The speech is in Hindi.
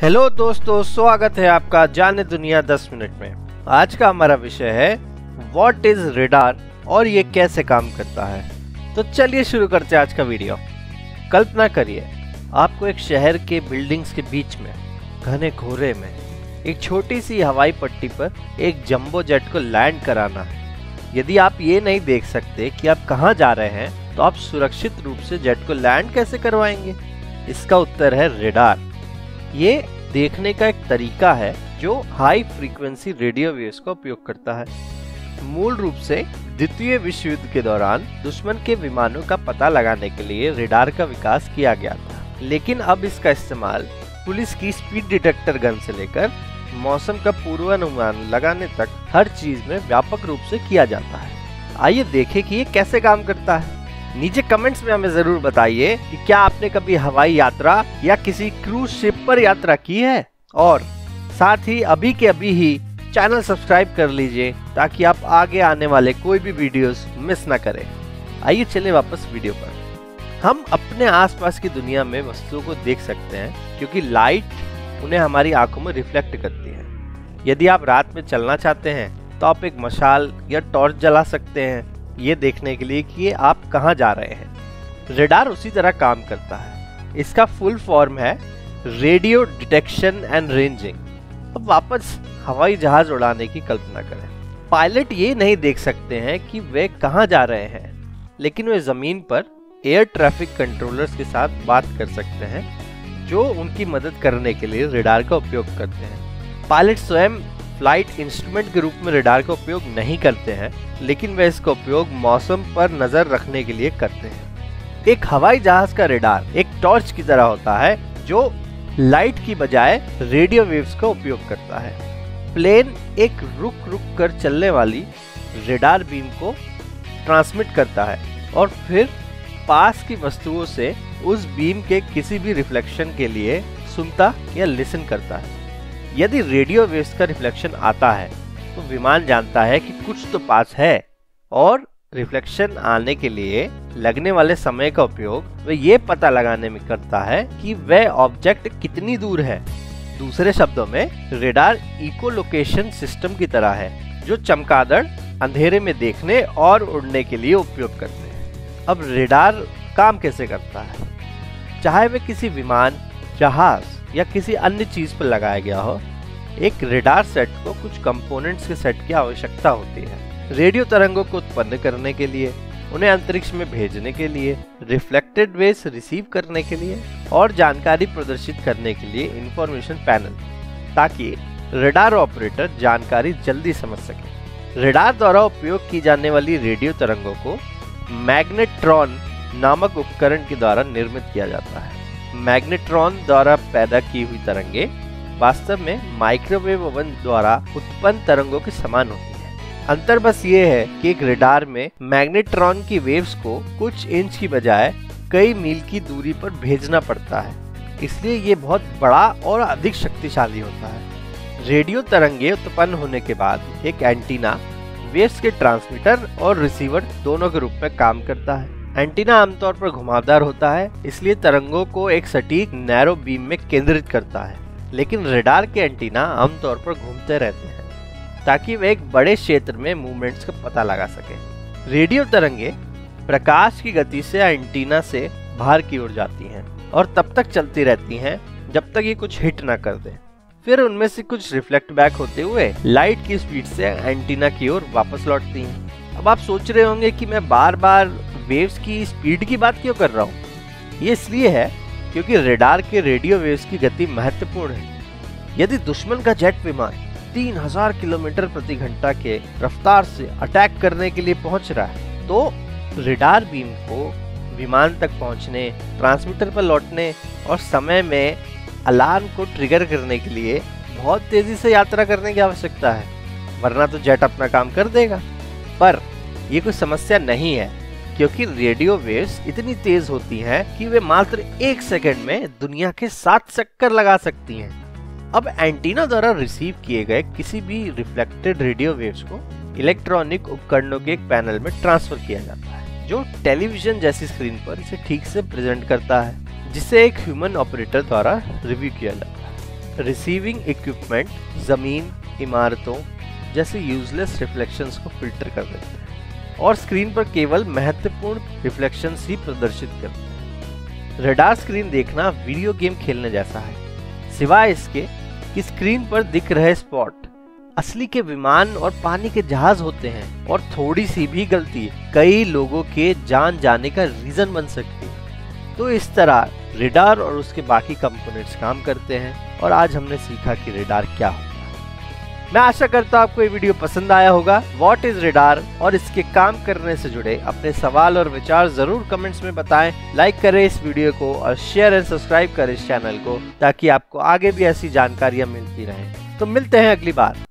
हेलो दोस्तों, स्वागत है आपका जाने दुनिया 10 मिनट में। आज का हमारा विषय है व्हाट इज रेडार और ये कैसे काम करता है। तो चलिए शुरू करते हैं आज का वीडियो। कल्पना करिए आपको एक शहर के बिल्डिंग्स के बीच में घने कोहरे में एक छोटी सी हवाई पट्टी पर एक जंबो जेट को लैंड कराना है। यदि आप ये नहीं देख सकते कि आप कहाँ जा रहे हैं तो आप सुरक्षित रूप से जेट को लैंड कैसे करवाएंगे? इसका उत्तर है रेडार। ये देखने का एक तरीका है जो हाई फ्रीक्वेंसी रेडियो वेव्स का उपयोग करता है। मूल रूप से द्वितीय विश्व युद्ध के दौरान दुश्मन के विमानों का पता लगाने के लिए रेडार का विकास किया गया था, लेकिन अब इसका इस्तेमाल पुलिस की स्पीड डिटेक्टर गन से लेकर मौसम का पूर्वानुमान लगाने तक हर चीज में व्यापक रूप से किया जाता है। आइए देखें कि ये कैसे काम करता है। नीचे कमेंट्स में हमें जरूर बताइए कि क्या आपने कभी हवाई यात्रा या किसी क्रूज शिप पर यात्रा की है, और साथ ही अभी के अभी ही चैनल सब्सक्राइब कर लीजिए ताकि आप आगे आने वाले कोई भी वीडियोस मिस ना करें। आइए चले वापस वीडियो पर। हम अपने आसपास की दुनिया में वस्तुओं को देख सकते हैं क्योंकि लाइट उन्हें हमारी आंखों में रिफ्लेक्ट करती है। यदि आप रात में चलना चाहते हैं तो आप एक मशाल या टॉर्च जला सकते हैं, ये देखने के लिए कि आप कहां जा रहे हैं। रेडार उसी तरह काम करता है। इसका फुल फॉर्म है रेडियो डिटेक्शन एंड रेंजिंग। अब वापस हवाई जहाज उड़ाने की कल्पना करें। पायलट ये नहीं देख सकते हैं कि वे कहां जा रहे हैं, लेकिन वे जमीन पर एयर ट्रैफिक कंट्रोलर्स के साथ बात कर सकते हैं जो उनकी मदद करने के लिए रेडार का उपयोग करते हैं। पायलट स्वयं फ्लाइट इंस्ट्रूमेंट के रूप में रेडार का उपयोग नहीं करते हैं, लेकिन वे इसका उपयोग मौसम पर नजर रखने के लिए करते हैं। एक हवाई जहाज का रेडार एक टॉर्च की तरह होता है जो लाइट की बजाय रेडियो वेव्स का उपयोग करता है। प्लेन एक रुक रुक कर चलने वाली रेडार बीम को ट्रांसमिट करता है और फिर पास की वस्तुओं से उस बीम के किसी भी रिफ्लेक्शन के लिए सुनता या लिसन करता है। यदि रेडियो वेव्स का रिफ्लेक्शन आता है तो विमान जानता है कि कुछ तो पास है, और रिफ्लेक्शन आने के लिए लगने वाले समय का उपयोग वह ये पता लगाने में करता है कि वह ऑब्जेक्ट कितनी दूर है। दूसरे शब्दों में रेडार इकोलोकेशन सिस्टम की तरह है जो चमगादड़ अंधेरे में देखने और उड़ने के लिए उपयोग करते हैं। अब रेडार काम कैसे करता है? चाहे वे किसी विमान, जहाज या किसी अन्य चीज पर लगाया गया हो, एक रेडार सेट को कुछ कंपोनेंट्स के सेट की आवश्यकता होती है। रेडियो तरंगों को उत्पन्न करने के लिए, उन्हें अंतरिक्ष में भेजने के लिए, रिफ्लेक्टेड वेव्स रिसीव करने के लिए और जानकारी प्रदर्शित करने के लिए इंफॉर्मेशन पैनल, ताकि रेडार ऑपरेटर जानकारी जल्दी समझ सके। रेडार द्वारा उपयोग की जाने वाली रेडियो तरंगों को मैग्नेट्रॉन नामक उपकरण के द्वारा निर्मित किया जाता है। मैग्नेट्रॉन द्वारा पैदा की हुई तरंगे वास्तव में माइक्रोवेव ओवन द्वारा उत्पन्न तरंगों के समान होती है। अंतर बस ये है कि एक रेडार में मैग्नेट्रॉन की वेव्स को कुछ इंच की बजाय कई मील की दूरी पर भेजना पड़ता है, इसलिए ये बहुत बड़ा और अधिक शक्तिशाली होता है। रेडियो तरंगे उत्पन्न होने के बाद एक एंटीना वेव्स के ट्रांसमीटर और रिसीवर दोनों के रूप में काम करता है। एंटीना आमतौर पर घुमावदार होता है, इसलिए तरंगों को एक सटीक नैरो बीम में केंद्रित करता है, लेकिन रेडार के एंटीना आमतौर पर घूमते रहते हैं ताकि वे एक बड़े क्षेत्र में मूवमेंट्स का पता लगा सके। रेडियो तरंगे प्रकाश की गति से एंटीना से बाहर की ओर जाती हैं और तब तक चलती रहती हैं जब तक ये कुछ हिट ना कर दे। फिर उनमें से कुछ रिफ्लेक्ट बैक होते हुए लाइट की स्पीड से एंटीना की ओर वापस लौटती हैं। अब आप सोच रहे होंगे कि मैं बार बार वेव्स की स्पीड की बात क्यों कर रहा हूँ? ये इसलिए है क्योंकि रेडार के रेडियो वेव्स की गति महत्वपूर्ण है। यदि दुश्मन का जेट विमान 3000 किलोमीटर प्रति घंटा के रफ्तार से अटैक करने के लिए पहुंच रहा है, तो रेडार बीम को विमान तक पहुंचने, ट्रांसमीटर पर लौटने और समय में अलार्म को ट्रिगर करने के लिए बहुत तेजी से यात्रा करने की आवश्यकता है, वरना तो जेट अपना काम कर देगा। पर ये कोई समस्या नहीं है क्योंकि रेडियो वेव्स इतनी तेज होती हैं कि वे मात्र 1 सेकंड में दुनिया के 7 चक्कर लगा सकती हैं। अब एंटीना द्वारा रिसीव किए गए किसी भी रिफ्लेक्टेड रेडियो वेव्स को इलेक्ट्रॉनिक उपकरणों के एक पैनल में ट्रांसफर किया जाता है, जो टेलीविजन जैसी स्क्रीन पर इसे ठीक से प्रेजेंट करता है, जिसे एक ह्यूमन ऑपरेटर द्वारा रिव्यू किया जाता है। रिसीविंग इक्विपमेंट जमीन, इमारतों जैसे यूजलेस रिफ्लेक्शंस को फिल्टर कर देते हैं और स्क्रीन पर केवल महत्वपूर्ण रिफ्लेक्शंस ही प्रदर्शित करते हैं। रडार स्क्रीन देखना वीडियो गेम खेलने जैसा है, सिवाय इसके कि स्क्रीन पर दिख रहे स्पॉट असली के विमान और पानी के जहाज होते हैं और थोड़ी सी भी गलती कई लोगों के जान जाने का रीजन बन सकती है। तो इस तरह रडार और उसके बाकी कंपोनेंट्स काम करते हैं और आज हमने सीखा कि रडार क्या होता है। मैं आशा करता हूँ आपको ये वीडियो पसंद आया होगा। व्हाट इज रडार और इसके काम करने से जुड़े अपने सवाल और विचार जरूर कमेंट्स में बताएं। लाइक करें इस वीडियो को और शेयर एंड सब्सक्राइब करें इस चैनल को ताकि आपको आगे भी ऐसी जानकारियां मिलती रहें। तो मिलते हैं अगली बार।